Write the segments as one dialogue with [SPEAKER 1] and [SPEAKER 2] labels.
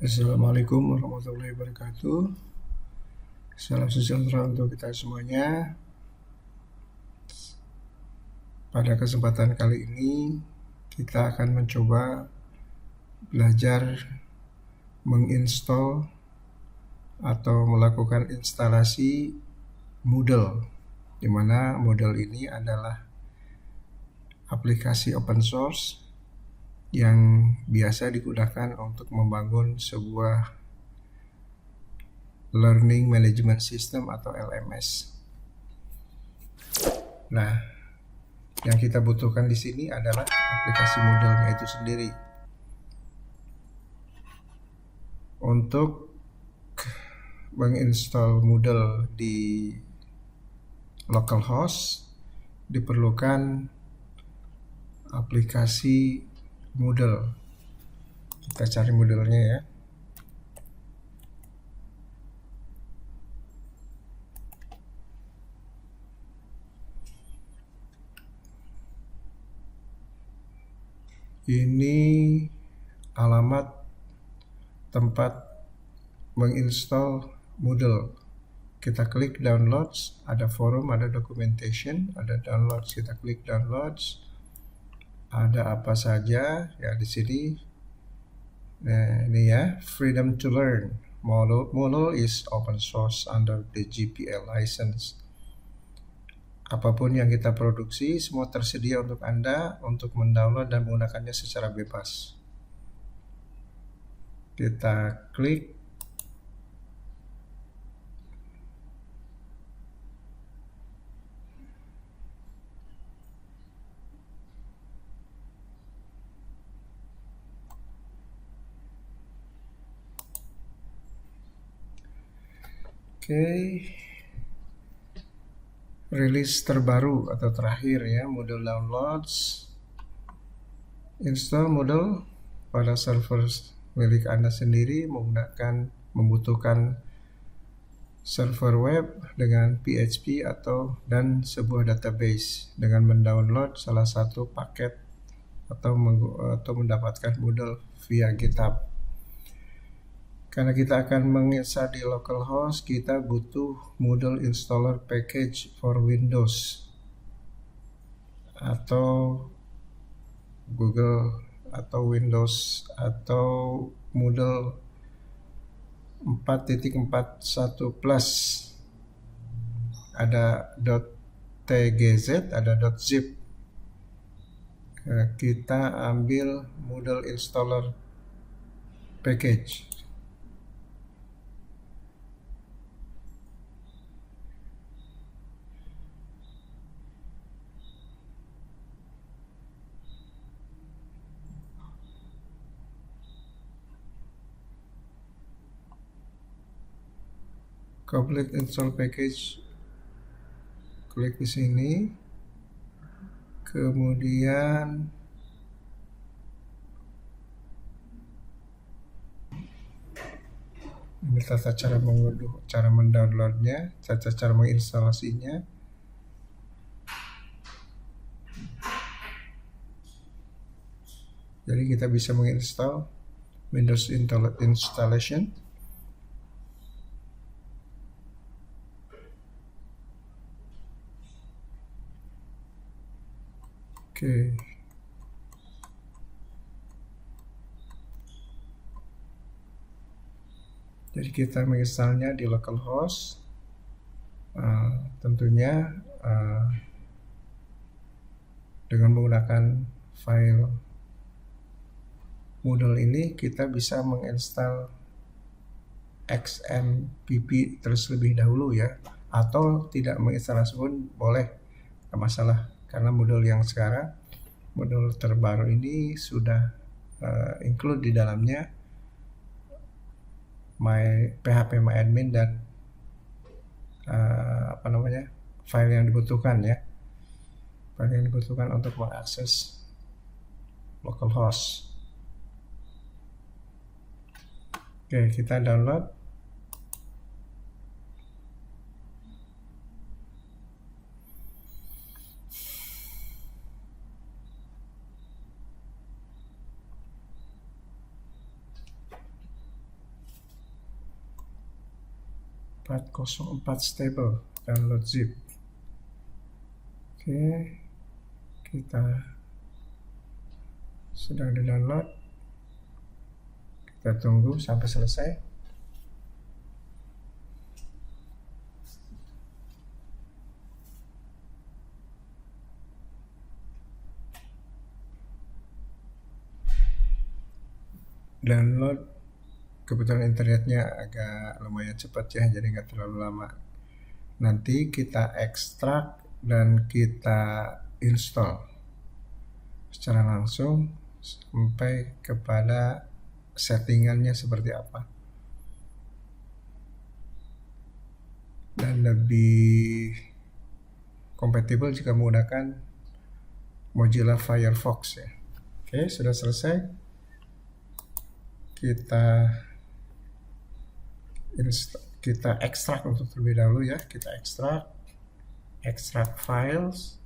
[SPEAKER 1] Assalamualaikum warahmatullahi wabarakatuh. Salam sejahtera untuk kita semuanya. Pada kesempatan kali ini kita akan mencoba belajar menginstal atau melakukan instalasi Moodle, di mana Moodle ini adalah aplikasi open source yang biasa digunakan untuk membangun sebuah Learning Management System atau LMS. Nah, yang kita butuhkan di sini adalah aplikasi Moodle-nya itu sendiri. Untuk menginstal Moodle di localhost diperlukan aplikasi Moodle. Kita cari Moodle-nya ya. Ini alamat tempat menginstal Moodle. Kita klik downloads, ada forum, ada documentation, ada downloads. Kita klik downloads. Ada apa saja ya di sini. Nah, ini ya, freedom to learn. Moodle is open source under the GPL license. Apapun yang kita produksi, semua tersedia untuk Anda untuk mendownload dan menggunakannya secara bebas. Kita klik. Oke. Rilis terbaru atau terakhir ya, Moodle downloads. Install Moodle pada server milik Anda sendiri membutuhkan server web dengan PHP dan sebuah database dengan mendownload salah satu paket atau mendapatkan Moodle via GitHub. Karena kita akan menginstal di localhost, kita butuh Moodle installer package for Windows atau Google atau Windows atau Moodle 4.41 plus. Ada .tgz, ada .zip. Kita ambil Moodle installer package. Complete install package, klik di sini, kemudian ini tata cara mengunduh, cara mendownloadnya, tata cara menginstalasinya. Jadi kita bisa menginstal Windows installation. Oke. Jadi kita menginstalnya di localhost. Tentunya dengan menggunakan file Moodle ini kita bisa menginstal XMPP terlebih dahulu ya, atau tidak menginstalasi pun boleh, tidak masalah, karena Moodle yang sekarang, Moodle terbaru ini sudah include di dalamnya PHP MyAdmin dan file yang dibutuhkan ya, file yang dibutuhkan untuk mengakses localhost. Oke, kita download. 404 stable, download zip. Oke, kita sedang di-download. Kita tunggu sampai selesai. Download, kebetulan internetnya agak lumayan cepat ya, jadi nggak terlalu lama. Nanti kita ekstrak dan kita install secara langsung sampai kepada settingannya seperti apa. Dan lebih kompatibel jika menggunakan Mozilla Firefox ya. Oke, sudah selesai. Kita ekstrak untuk terlebih dahulu ya. Kita ekstrak files,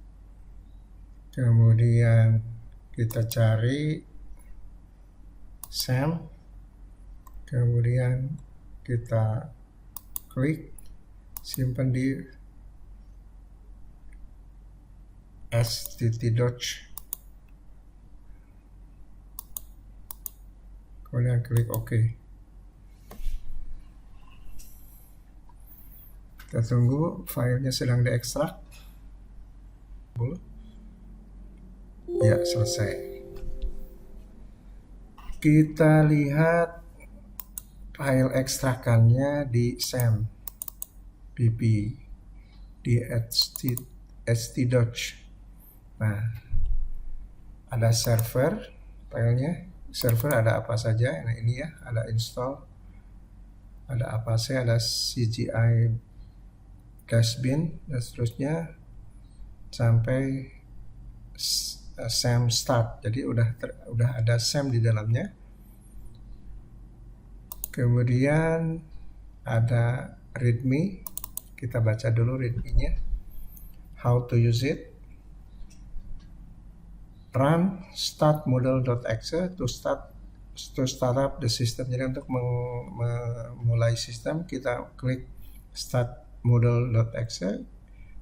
[SPEAKER 1] kemudian kita cari SAM, kemudian kita klik simpan di stt-doc, kemudian klik OK. Kita tunggu, filenya sedang diekstrak. Ya, selesai. Kita lihat file ekstrakannya di SAM pp di st-doc. Nah, ada server filenya. Server ada apa saja? Nah, ini ya, ada install, ada apa sih, ada CGI dashbin dan seterusnya sampai SAM start. Jadi udah ada SAM di dalamnya. Kemudian ada readme, kita baca dulu readme-nya. How to use it. Run start model.exe to start up the system. Jadi untuk memulai sistem kita klik start model.exe.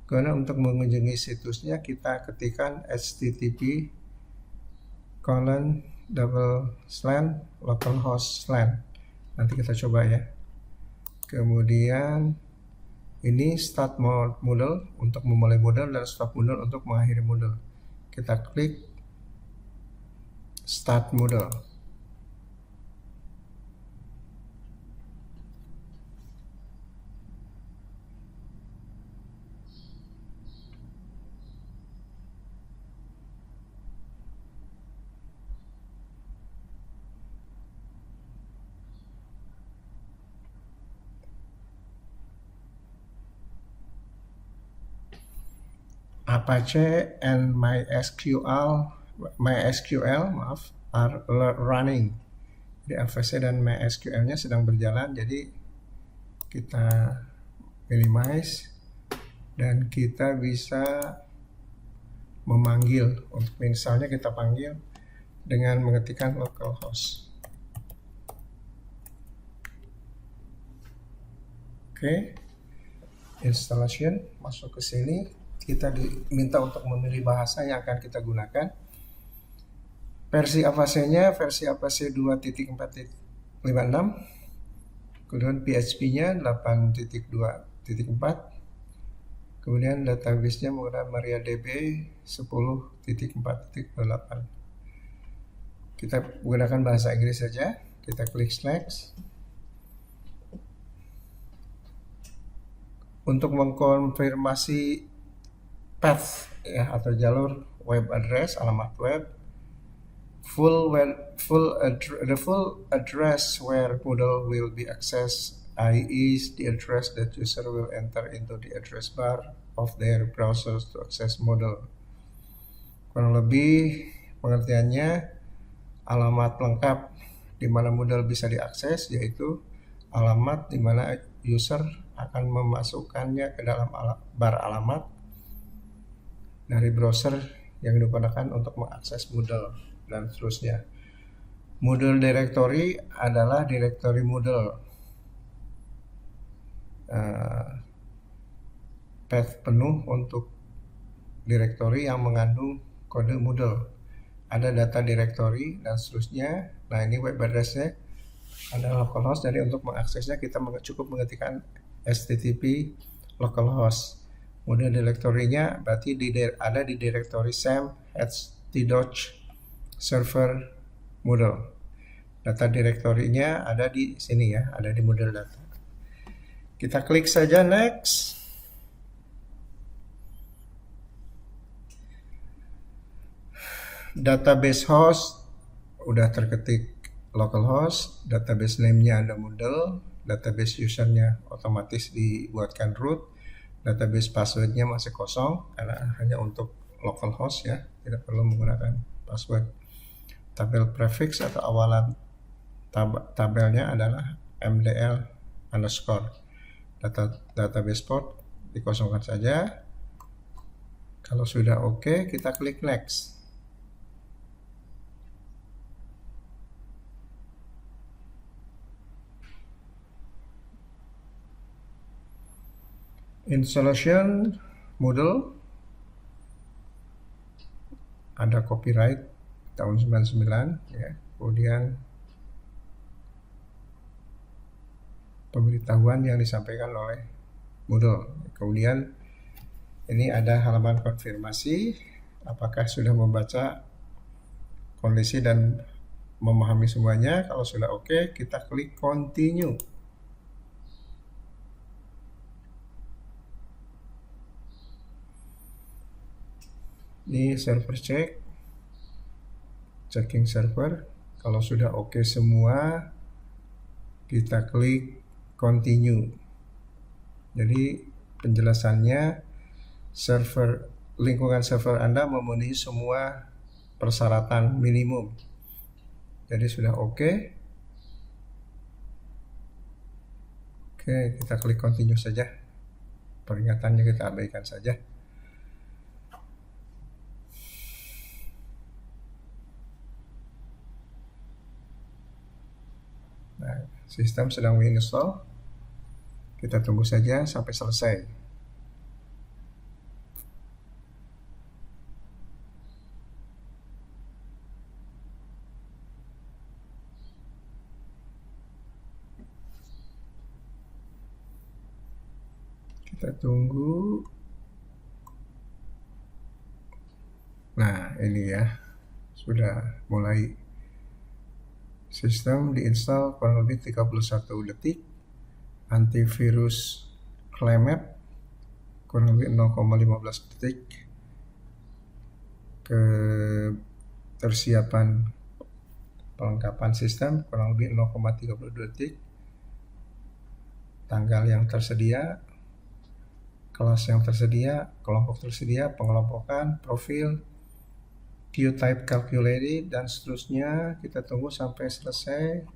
[SPEAKER 1] Karena untuk mengunjungi situsnya kita ketikkan http://localhost/. Nanti kita coba ya. Kemudian ini start model untuk memulai model dan stop model untuk mengakhiri model. Kita klik start model. Apache and MySQL are running. Jadi Apache dan MySQL-nya sedang berjalan, jadi kita minimize dan kita bisa memanggil. Untuk misalnya kita panggil dengan mengetikkan localhost. Oke, installation masuk ke sini. Kita diminta untuk memilih bahasa yang akan kita gunakan. Versi Apache-nya versi Apache 2.4.56. Kemudian PHP-nya 8.2.4. Kemudian database-nya menggunakan MariaDB 10.4.8. Kita menggunakan bahasa Inggris saja. Kita klik next. Untuk mengkonfirmasi path ya, atau jalur web address, alamat web, the full address where Moodle will be accessed, i.e. the address that user will enter into the address bar of their browsers to access Moodle. Kurang lebih pengertiannya, alamat lengkap di mana Moodle bisa diakses yaitu alamat di mana user akan memasukkannya ke dalam bar alamat dari browser yang digunakan untuk mengakses Moodle dan seterusnya. Moodle directory adalah directory Moodle. path penuh untuk direktori yang mengandung kode Moodle. Ada data directory dan seterusnya. Nah, ini web address-nya ada localhost. Jadi untuk mengaksesnya kita cukup mengetikkan http localhost. Model directory-nya berarti ada di directory sam htdoc server Moodle. Data directory-nya ada di sini ya, ada di Moodle data. Kita klik saja next. Database host udah terketik localhost, database name-nya ada Moodle, database user-nya otomatis dibuatkan root, database password-nya masih kosong karena hanya untuk localhost ya, tidak perlu menggunakan password. Tabel prefix atau awalan tabelnya adalah mdl underscore. Database port dikosongkan saja. Kalau sudah oke, kita klik next. Installation Moodle ada copyright tahun 99 ya. Kemudian pemberitahuan yang disampaikan oleh Moodle. Kemudian ini ada halaman konfirmasi apakah sudah membaca kondisi dan memahami semuanya. Kalau sudah oke, kita klik continue. Ini server checking server. Kalau sudah oke semua, kita klik continue. Jadi penjelasannya, lingkungan server Anda memenuhi semua persyaratan minimum. Jadi sudah oke. Oke, kita klik continue saja. Peringatannya kita abaikan saja. Nah, sistem sedang menginstall. Kita tunggu saja sampai selesai. Kita tunggu. Nah, ini ya. Sudah mulai. Sistem diinstal kurang lebih 31 detik. Antivirus CLEMAP kurang lebih 0,15 detik. Ketersiapan pelengkapan sistem kurang lebih 0,32 detik. Tanggal yang tersedia, kelas yang tersedia, kelompok tersedia, pengelompokan, profil, queue type calculated, dan seterusnya. Kita tunggu sampai selesai.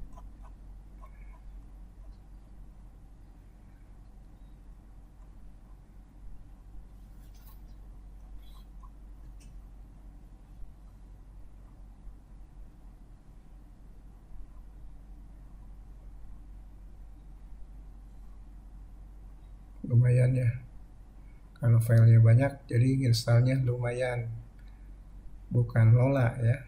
[SPEAKER 1] Lumayan ya, kalau filenya banyak jadi installnya lumayan, bukan lola ya.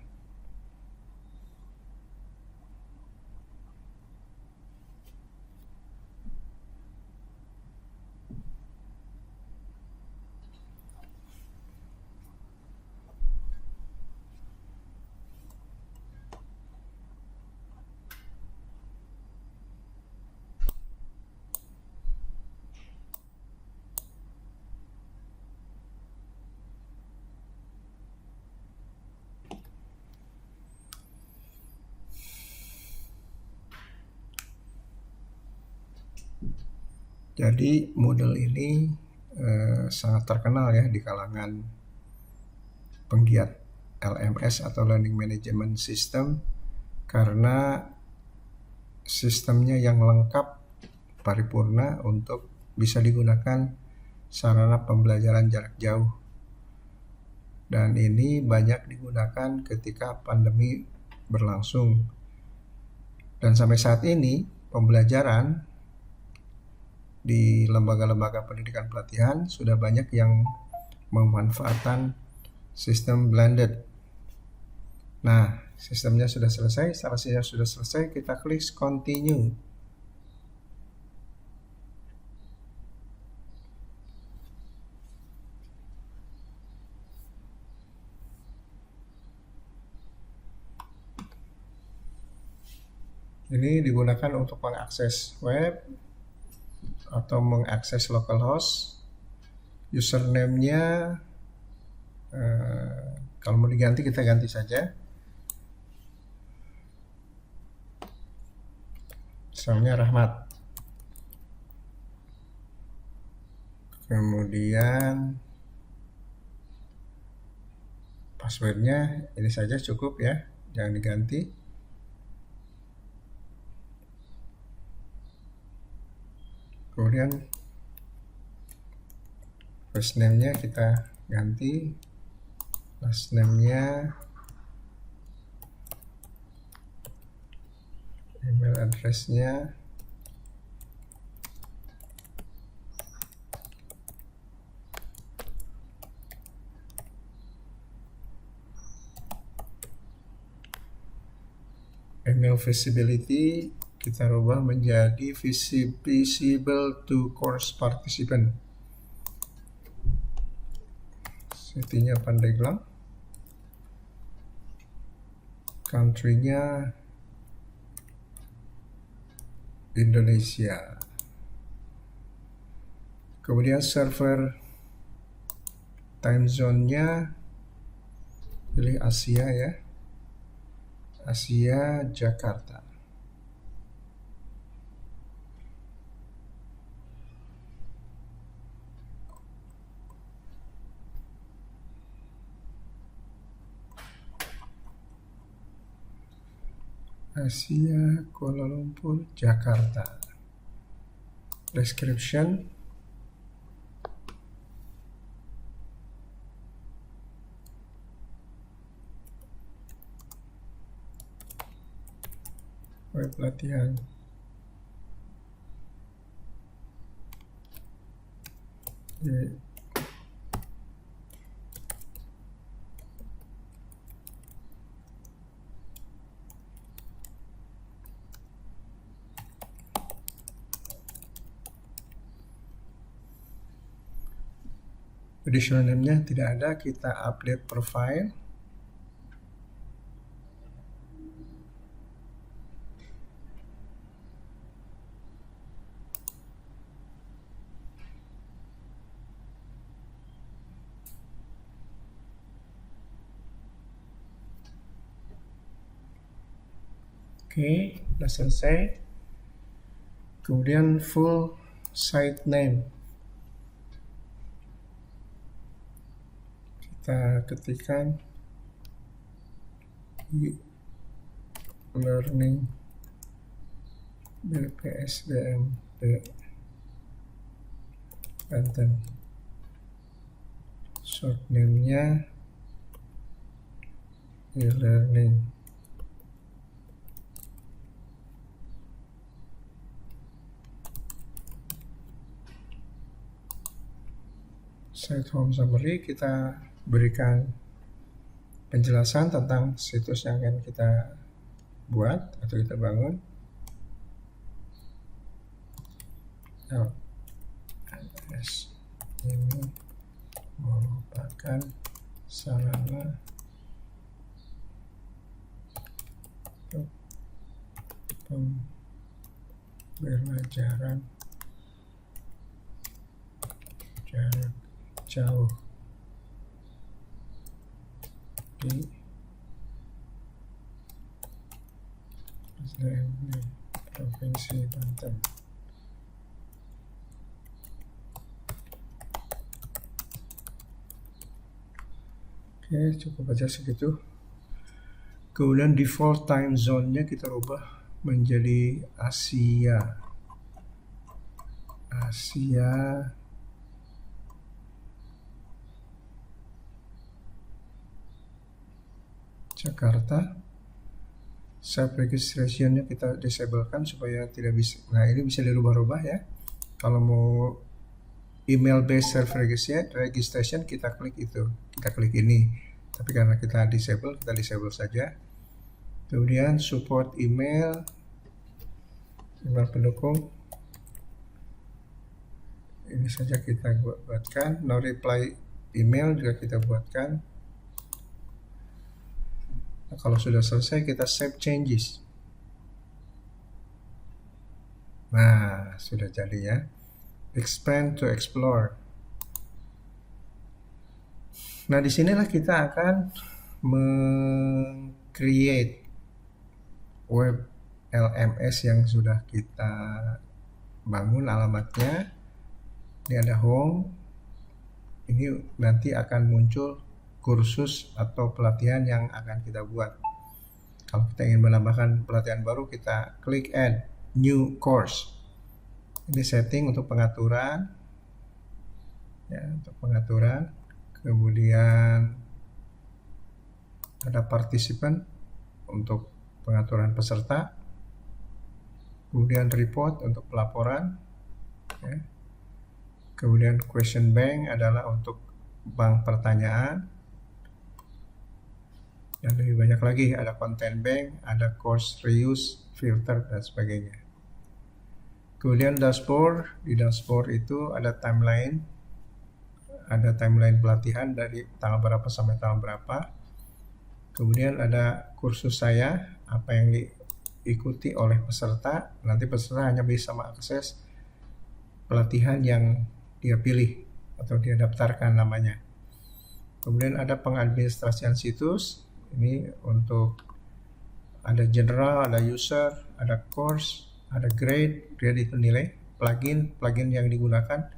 [SPEAKER 1] Jadi Moodle ini sangat terkenal ya di kalangan penggiat LMS atau Learning Management System karena sistemnya yang lengkap, paripurna untuk bisa digunakan sarana pembelajaran jarak jauh. Dan ini banyak digunakan ketika pandemi berlangsung. Dan sampai saat ini pembelajaran di lembaga-lembaga pendidikan pelatihan sudah banyak yang memanfaatkan sistem blended. Nah, sistemnya sudah selesai, instalasinya sudah selesai, kita klik continue. Ini digunakan untuk mengakses web atau mengakses localhost. Username-nya kalau mau diganti kita ganti saja. Misalnya Rahmat. Kemudian passwordnya ini saja cukup ya, jangan diganti. Kemudian first name-nya kita ganti, last name-nya, email address-nya, email visibility kita rubah menjadi visible to course participant. Settingnya Pandeglang. Country-nya Indonesia. Kemudian server time zone-nya pilih Asia ya. Asia Jakarta. Asia Kuala Lumpur Jakarta. Description web latihan. Additional name-nya tidak ada, kita update profile. Oke, sudah selesai. Kemudian full site name. Kita ketikkan learning BPSDMP Banten. Short name-nya e-learning. Site home summary kita berikan penjelasan tentang situs yang akan kita buat atau kita bangun. LMS ini merupakan sarana untuk pembelajaran jarak jauh di Provinsi Banten. Oke, cukup aja segitu. Kemudian default time zone-nya kita rubah menjadi Asia. Jakarta. Self registration-nya kita disablekan supaya tidak bisa. Nah, ini bisa dirubah-rubah ya. Kalau mau email based self registration kita klik itu, kita klik ini. Tapi karena kita disable saja. Kemudian support email pendukung. Ini saja kita buatkan. No reply email juga kita buatkan. Nah, kalau sudah selesai kita save changes. Nah, sudah jadi ya. Expand to explore. Nah, disinilah kita akan create web LMS yang sudah kita bangun alamatnya. Ini ada home. Ini nanti akan muncul kursus atau pelatihan yang akan kita buat. Kalau kita ingin menambahkan pelatihan baru, kita klik add new course. Ini setting untuk pengaturan. Ya, untuk pengaturan. Kemudian ada participant untuk pengaturan peserta. Kemudian report untuk pelaporan. Ya. Kemudian question bank adalah untuk bank pertanyaan. Dan lebih banyak lagi, ada content bank, ada course reuse, filter, dan sebagainya. Kemudian dashboard, di dashboard itu ada timeline pelatihan dari tanggal berapa sampai tanggal berapa. Kemudian ada kursus saya, apa yang diikuti oleh peserta. Nanti peserta hanya bisa mengakses pelatihan yang dia pilih atau dia daftarkan namanya. Kemudian ada pengadministrasian situs. Ini untuk ada general, ada user, ada course, ada grade itu nilai, plugin yang digunakan.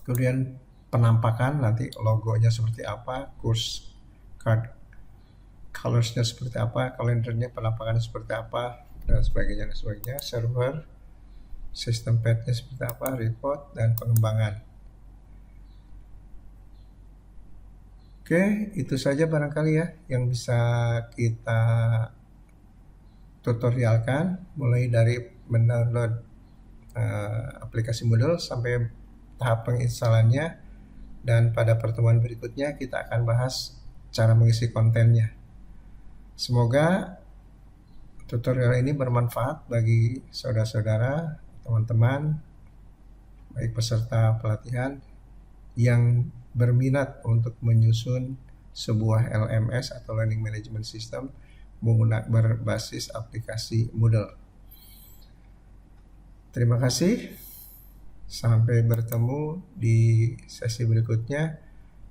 [SPEAKER 1] Kemudian penampakan, nanti logonya seperti apa, course card colorsnya seperti apa, kalendernya penampakannya seperti apa, dan sebagainya. Server, sistem padnya seperti apa, report, dan pengembangan. Oke, itu saja barangkali ya yang bisa kita tutorialkan, mulai dari mendownload aplikasi Moodle sampai tahap penginstalannya, dan pada pertemuan berikutnya kita akan bahas cara mengisi kontennya. Semoga tutorial ini bermanfaat bagi saudara-saudara, teman-teman, baik peserta pelatihan yang berminat untuk menyusun sebuah LMS atau Learning Management System berbasis aplikasi Moodle. Terima kasih. Sampai bertemu di sesi berikutnya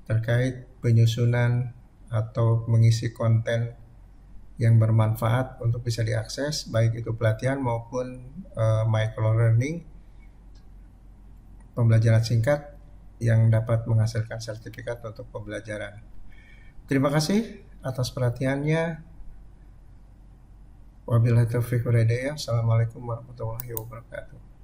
[SPEAKER 1] terkait penyusunan atau mengisi konten yang bermanfaat untuk bisa diakses, baik itu pelatihan maupun micro learning, pembelajaran singkat yang dapat menghasilkan sertifikat untuk pembelajaran. Terima kasih atas perhatiannya. Wabillahi taufiq wal hidayah. Assalamualaikum warahmatullahi wabarakatuh.